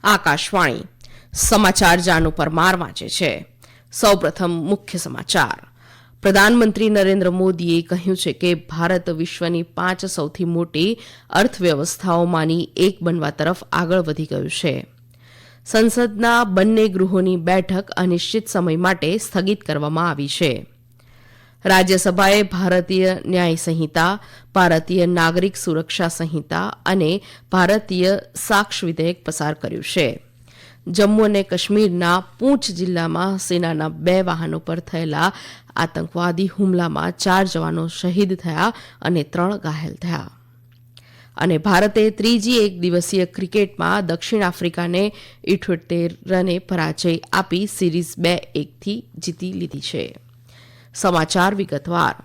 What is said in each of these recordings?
આકાશવાણી સમાચાર જાનુ પરમાર વાંચે છે. સૌપ્રથમ મુખ્ય સમાચાર. પ્રધાનમંત્રી નરેન્દ્ર મોદીએ કહ્યું છે કે ભારત વિશ્વની 5 સૌથી મોટી અર્થવ્યવસ્થાઓમાંની એક બનવા તરફ આગળ વધી ગયું છે. સંસદના બંને ગૃહોની બેઠક અનિશ્ચિત સમય માટે સ્થગિત કરવામાં આવી છે. રાજ્યસભાએ ભારતીય ન્યાય સંહિતા, ભારતીય નાગરિક સુરક્ષા સંહિતા અને ભારતીય સાક્ષ વિધેયક પસાર કર્યું છે. જમ્મુ અને કાશ્મીરના પૂંછ જિલ્લામાં સેનાના 2 વાહનો પર થયેલા આતંકવાદી હુમલામાં 4 જવાનો શહીદ થયા અને 3 ઘાયલ થયા. અને ભારતે ત્રીજી એક દિવસીય ક્રિકેટમાં દક્ષિણ આફ્રિકાને 78 રને પરાજય આપી સિરીઝ 2-1થી જીતી લીધી છે. સમાચાર વિગતવાર.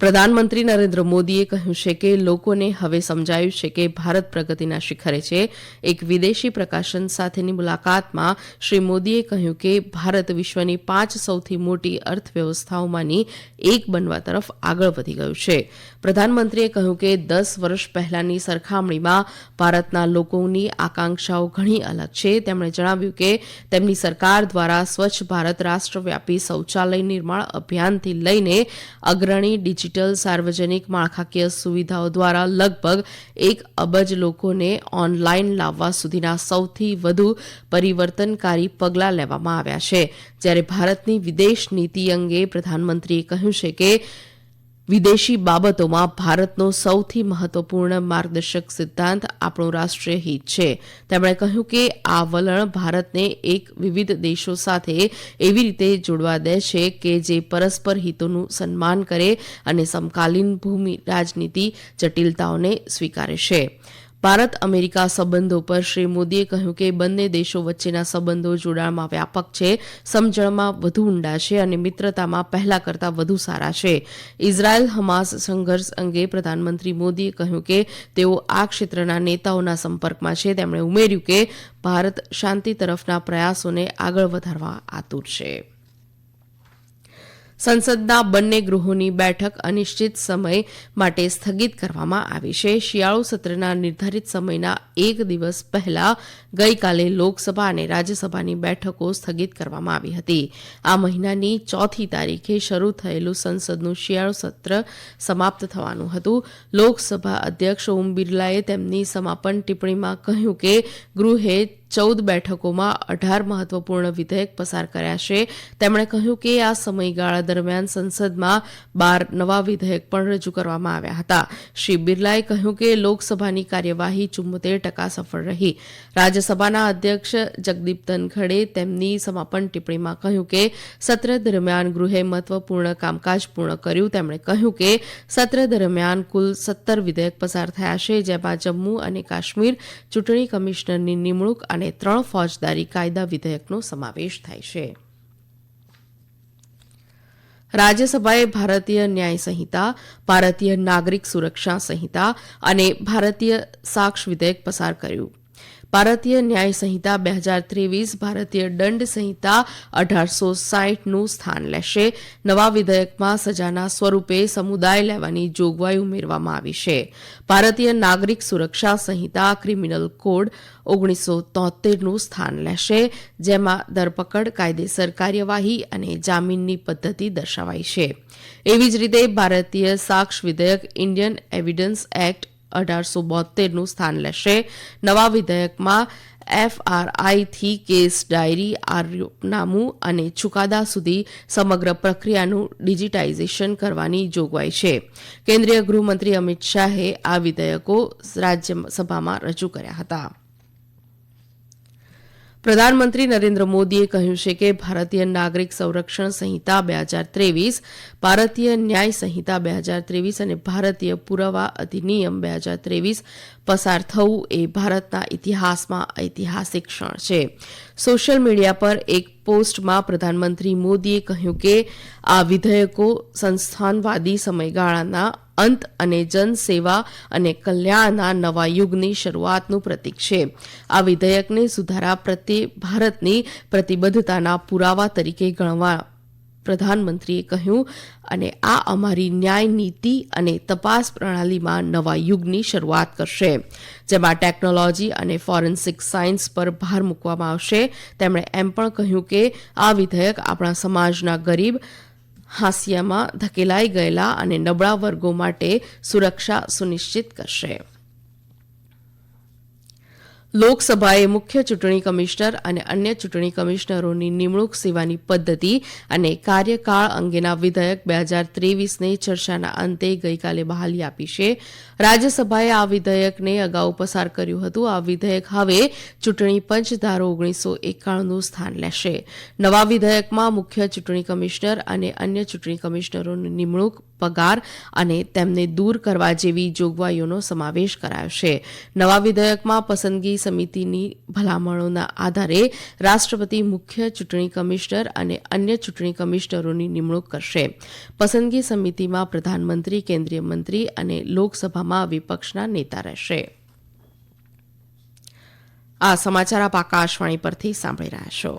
પ્રધાનમંત્રી નરેન્દ્ર મોદીએ કહ્યું છે કે લોકોને હવે સમજાયું છે કે ભારત પ્રગતિના શિખરે છે. એક વિદેશી પ્રકાશન સાથેની મુલાકાતમાં શ્રી મોદીએ કહ્યું કે ભારત વિશ્વની 5 સૌથી મોટી અર્થવ્યવસ્થાઓમાંની એક બનવા તરફ આગળ વધી ગયું છે. પ્રધાનમંત્રીએ કહ્યું કે 10 વર્ષ પહેલાની સરખામણીમાં ભારતના લોકોની આકાંક્ષાઓ ઘણી અલગ છે. તેમણે જણાવ્યું કે તેમની સરકાર દ્વારા સ્વચ્છ ભારત રાષ્ટ્રવ્યાપી શૌચાલય નિર્માણ અભિયાનથી લઈને અગ્રણી ડિજિટલ સાર્વજનિક માળખાકીય સુવિધાઓ દ્વારા લગભગ 1 અબજ લોકોને ઓનલાઈન લાવવા સુધીના સૌથી વધુ પરિવર્તનકારી પગલાં લેવામાં આવ્યા છે. જ્યારે ભારતની વિદેશ નીતિ અંગે પ્રધાનમંત્રીએ કહ્યું છે કે વિદેશી બાબતોમાં ભારતનો સૌથી મહત્વપૂર્ણ માર્ગદર્શક સિદ્ધાંત આપણું રાષ્ટ્રીય હિત છે. તેમણે કહ્યું કે આ વલણ ભારતને એક વિવિધ દેશો સાથે એવી રીતે જોડવા દે છે કે જે પરસ્પર હિતોનું સન્માન કરે અને સમકાલીન ભૂમિ રાજનીતિ જટિલતાઓને સ્વીકારે છે. ભારત અમેરિકા સંબંધો પર શ્રી મોદીએ કહ્યું કે બંને દેશો વચ્ચેના સંબંધો જોડાણમાં વ્યાપક છે, સમજણમાં વધુ ઊંડા છે અને મિત્રતામાં પહેલા કરતાં વધુ સારા છે. ઇઝરાયલ હમાસ સંઘર્ષ અંગે પ્રધાનમંત્રી મોદીએ કહ્યું કે તેઓ આ ક્ષેત્રના નેતાઓના સંપર્કમાં છે. તેમણે ઉમેર્યું કે ભારત શાંતિ તરફના પ્રયાસોને આગળ વધારવા આતુર છે. સંસદના બંને ગૃહોની બેઠક અનિશ્ચિત સમય માટે સ્થગિત કરવામાં આવી છે. શિયાળુ સત્રના નિર્ધારિત સમયના એક દિવસ પહેલા ગઈકાલે લોકસભા અને રાજ્યસભાની બેઠકો સ્થગિત કરવામાં આવી હતી. આ મહિનાની 4મી તારીખે શરૂ થયેલું સંસદનું શિયાળુ સત્ર સમાપ્ત થવાનું હતું. લોકસભા અધ્યક્ષ ઓમ બિરલાએ તેમની સમાપન ટિપ્પણીમાં કહ્યું કે ગૃહે 14 બેઠકોમાં 18 મહત્વપૂર્ણ વિધેયક પસાર કર્યા છે. તેમણે કહ્યું કે આ સમયગાળા દરમિયાન સંસદમાં 12 નવા વિધેયક પણ રજૂ કરવામાં આવ્યા હતા. શ્રી બિરલાએ કહ્યું કે લોકસભાની કાર્યવાહી 74% સફળ રહી. રાજ્યસભાના અધ્યક્ષ જગદીપ ધનખડે તેમની સમાપન ટિપ્પણીમાં કહ્યું કે સત્ર દરમિયાન ગૃહે મહત્વપૂર્ણ કામકાજ પૂર્ણ કર્યું. તેમણે કહ્યું કે સત્ર દરમિયાન કુલ 17 વિધેયક પસાર થયા છે, જેમાં જમ્મુ અને કાશ્મીર ચૂંટણી કમિશનરની નિમણૂક અને 3 ફોજદારી કાયદા વિધેયકનો સમાવેશ થાય છે. રાજ્યસભાએ ભારતીય ન્યાય સંહિતા, ભારતીય નાગરિક સુરક્ષા સંહિતા અને ભારતીય સાક્ષ વિધેયક પસાર કર્યું. ભારતીય ન્યાય સંહિતા 2023 ભારતીય દંડ સંહિતા 1860નું સ્થાન લેશે. નવા વિધેયકમાં સજાના સ્વરૂપે સમુદાય લેવાની જોગવાઈ ઉમેરવામાં આવી છે. ભારતીય નાગરિક સુરક્ષા સંહિતા ક્રિમિનલ કોડ 1973નું સ્થાન લેશે, જેમાં ધરપકડ, કાયદેસર કાર્યવાહી અને જામીનની પદ્ધતિ દર્શાવાઈ છે. એવી જ રીતે ભારતીય સાક્ષ વિધેયક ઇન્ડિયન એવિડન્સ એક્ટ 1872નું સ્થાન લેશે. નવા વિધેયકમાં FRIથી કેસ ડાયરી, આરોપનામું અને ચુકાદા સુધી સમગ્ર પ્રક્રિયાનું ડિજિટાઇઝેશન કરવાની જોગવાઈ છે. કેન્દ્રીય ગૃહમંત્રી અમિત શાહે આ વિધેયકો રાજ્યસભામાં રજૂ કર્યા હતા. પ્રધાનમંત્રી નરેન્દ્ર મોદીએ કહ્યું છે કે ભારતીય નાગરિક સંરક્ષણ સંહિતા 2023, ભારતીય ન્યાય સંહિતા 2023 અને ભારતીય પુરાવા અધિનિયમ 2023 પસાર થવું એ ભારતના ઇતિહાસમાં ઐતિહાસિક ક્ષણ છે. સોશિયલ મીડિયા પર એક પોસ્ટમાં પ્રધાનમંત્રી મોદીએ કહ્યું કે આ વિધેયકો સંસ્થાનવાદી સમયગાળાના અંત અને જનસેવા અને કલ્યાણના નવા યુગની શરૂઆતનું પ્રતીક છે. આ વિધેયકને સુધારા પ્રત્યે ભારતની પ્રતિબદ્ધતાના પુરાવા તરીકે ગણવા પ્રધાનમંત્રીએ કહ્યું, અને આ અમારી ન્યાય નીતિ અને તપાસ પ્રણાલીમાં નવા યુગની શરૂઆત કરશે, જેમાં ટેકનોલોજી અને ફોરેન્સિક સાયન્સ પર ભાર મૂકવામાં આવશે. તેમણે એમ પણ કહ્યું કે આ વિધેયક આપણા સમાજના ગરીબ, હાંસિયામાં ધકેલાઈ ગયેલા અને નબળા વર્ગો માટે સુરક્ષા સુનિશ્ચિત કરશે. લોકસભાએ મુખ્ય ચૂંટણી કમિશનર અને અન્ય ચૂંટણી કમિશનરોની નિમણૂક સેવાની પદ્ધતિ અને કાર્યકાળ અંગેના વિધેયક 2023ને ચર્ચાના અંતે ગઈકાલે બહાલી આપી છે. રાજ્યસભાએ આ વિધેયકને અગાઉ પસાર કર્યું હતું. આ વિધેયક હવે ચૂંટણી પંચ ધારો 1991નું સ્થાન લેશે. નવા વિધેયકમાં મુખ્ય ચૂંટણી કમિશનર અને અન્ય ચૂંટણી કમિશનરોની નિમણૂક, પગાર અને તેમને દૂર કરવા જેવી જોગવાઈઓનો સમાવેશ કરાયો છે. નવા વિધેયકમાં પસંદગી સમિતિની ભલામણોના આધારે રાષ્ટ્રપતિ મુખ્ય ચૂંટણી કમિશનર અને અન્ય ચૂંટણી કમિશનરોની નિમણૂક કરશે. પસંદગી સમિતિમાં પ્રધાનમંત્રી, કેન્દ્રીય મંત્રી અને લોકસભામાં વિપક્ષના નેતા રહેશે. આ સમાચાર આપ આકાશવાણી પરથી સાંભળી રહ્યા છો.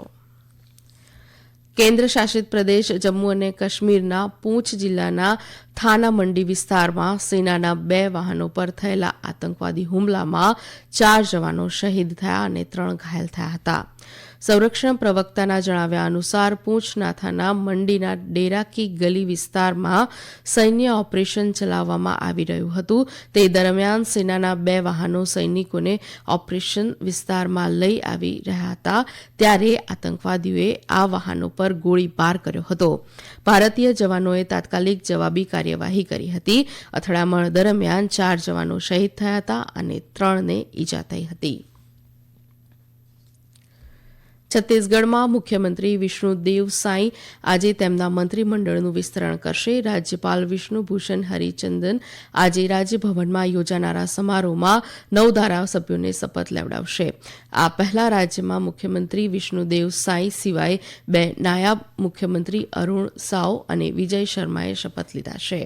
કેન્દ્ર શાસિત પ્રદેશ જમ્મુ અને કાશ્મીરના પૂંછ જિલ્લાના થાના મંડી વિસ્તારમાં સેનાના 2 વાહનો પર થયેલા આતંકવાદી હુમલામાં 4 જવાનો શહીદ થયા અને 3 ઘાયલ થયા હતા. સંરક્ષણ પ્રવક્તાના જણાવ્યા અનુસાર પૂંછ નાથાના મંડીના ડેરા કી ગલી વિસ્તારમાં સૈન્ય ઓપરેશન ચલાવવામાં આવી રહ્યું હતું. તે દરમિયાન સેનાના 2 વાહનો સૈનિકોને ઓપરેશન વિસ્તારમાં લઈ આવી રહ્યા હતા, ત્યારે આતંકવાદીઓએ આ વાહનો પર ગોળીબાર કર્યો હતો. ભારતીય જવાનોએ તાત્કાલિક જવાબી કાર્યવાહી કરી હતી. અથડામણ દરમિયાન 4 જવાનો શહીદ થયા હતા અને 3ને ઈજા થઈ હતી. છત્તીસગઢમાં મુખ્યમંત્રી વિષ્ણુદેવ સાંઈ આજે તેમના મંત્રીમંડળનું વિસ્તરણ કરશે. રાજ્યપાલ વિષ્ણુભૂષણ હરિચંદન આજે રાજ્યભવનમાં યોજાનારા સમારોહમાં 9 ધારાસભ્યોને શપથ લેવડાવશે. આ પહેલા રાજ્યમાં મુખ્યમંત્રી વિષ્ણુદેવ સાંઈ સિવાય 2 નાયબ મુખ્યમંત્રી અરુણ સાવ અને વિજય શર્માએ શપથ લીધા છે.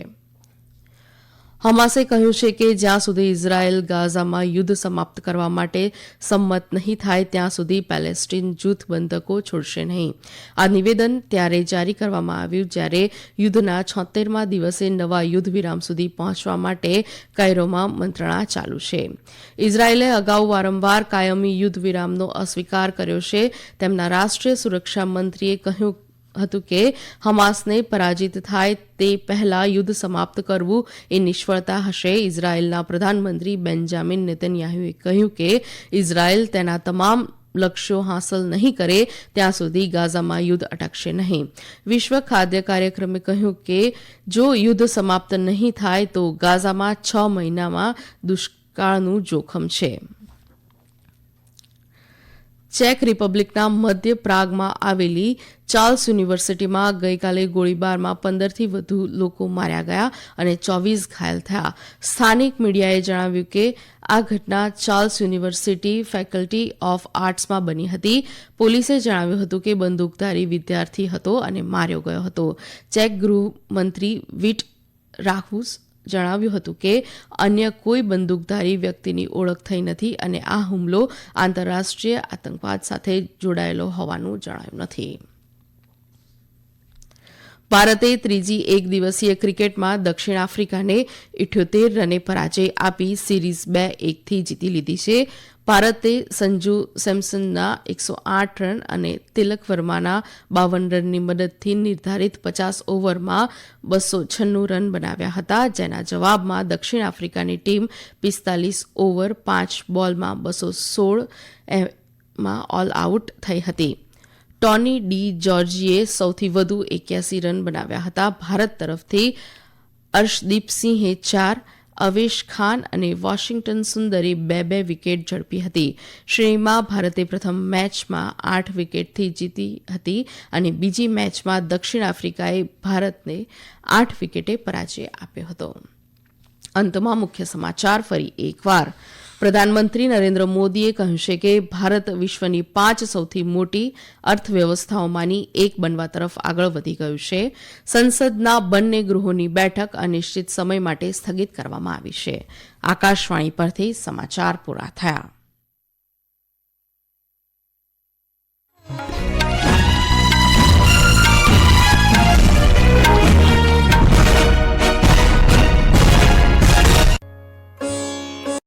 હમાસે કહ્યું છે કે જ્યાં સુધી ઇઝરાયેલ ગાઝામાં યુદ્ધ સમાપ્ત કરવા માટે સંમત નહીં થાય ત્યાં સુધી પેલેસ્ટીન જૂથ બંધકો છોડશે નહીં. આ નિવેદન ત્યારે જારી કરવામાં આવ્યું જ્યારે યુદ્ધના 76મા દિવસે નવા યુદ્ધ વિરામ સુધી પહોંચવા માટે કાયરોમાં મંત્રણા ચાલુ છે. ઇઝરાયેલે અગાઉ વારંવાર કાયમી યુદ્ધ વિરામનો અસ્વીકાર કર્યો છે. તેમના રાષ્ટ્રીય સુરક્ષા મંત્રીએ કહ્યું હતું કે હમાસને પરાજિત થાય તે પહેલા યુદ્ધ સમાપ્ત કરવું એ નિષ્ફળતા હશે. ઇઝરાયેલના પ્રધાનમંત્રી બેન્જામિન નેતન્યાહુએ કહ્યું કે ઇઝરાયેલ તેના તમામ લક્ષ્યો હાંસલ નહીં કરે ત્યાં સુધી ગાઝામાં યુદ્ધ અટકશે નહીં. વિશ્વ ખાદ્ય કાર્યક્રમે કહ્યું કે જો યુદ્ધ સમાપ્ત નહીં થાય તો ગાઝામાં 6 મહિનામાં દુષ્કાળનું જોખમ છે. ચેક રિપબ્લિકના મધ્ય પ્રાગમાં આવેલી ચાર્લ્સ યુનિવર્સિટીમાં ગઈકાલે ગોળીબારમાં 15થી વધુ લોકો માર્યા ગયા અને 24 ઘાયલ થયા. સ્થાનિક મીડિયાએ જણાવ્યું કે આ ઘટના ચાર્લ્સ યુનિવર્સિટી ફેકલ્ટી ઓફ આર્ટ્સમાં બની હતી. પોલીસે જણાવ્યું હતું કે બંદૂકધારી વિદ્યાર્થી હતો અને માર્યો ગયો હતો. ચેક ગૃહમંત્રી વિટ રાહુસ જણાવ્યું હતું કે અન્ય કોઈ બંદૂકધારી વ્યક્તિની ઓળખ થઈ નથી અને આ હુમલો આંતરરાષ્ટ્રીય આતંકવાદ સાથે જોડાયેલો હોવાનું જણાયું નથી. ભારતે ત્રીજી એક દિવસીય ક્રિકેટમાં દક્ષિણ આફ્રિકાને 78 રને પરાજય આપી સિરીઝ 2-1થી જીતી લીધી છે. ભારતે સંજુ સેમસનના 108 રન અને તિલક વર્માના 52 રનની મદદથી નિર્ધારિત 50 ઓવરમાં 296 રન બનાવ્યા હતા, જેના જવાબમાં દક્ષિણ આફ્રિકાની ટીમ 45 ઓવર 5 બોલમાં 216 ઓલ આઉટ થઈ હતી. ટોની ડી જોર્જીએ સૌથી વધુ 81 રન બનાવ્યા હતા. ભારત તરફથી અર્શદીપસિંહે 4, અવેશ ખાન અને વોશિંગ્ટન સુંદરે 2-2 વિકેટ ઝડપી હતી. શ્રેણીમાં ભારતે પ્રથમ મેચમાં 8 વિકેટથી જીતી હતી અને બીજી મેચમાં દક્ષિણ આફ્રિકાએ ભારતને 8 વિકેટે પરાજય આપ્યો હતો. અંતમાં મુખ્ય સમાચાર ફરી એકવાર. પ્રધાનમંત્રી નરેન્દ્ર મોદીએ કહ્યું છે કે ભારત વિશ્વની 5 સૌથી મોટી અર્થવ્યવસ્થાઓમાંની એક બનવા તરફ આગળ વધી ગયું છે. સંસદના બંને ગૃહોની બેઠક અનિશ્ચિત સમય માટે સ્થગિત કરવામાં આવી છે. આકાશવાણી પરથી સમાચાર પૂરા થયા.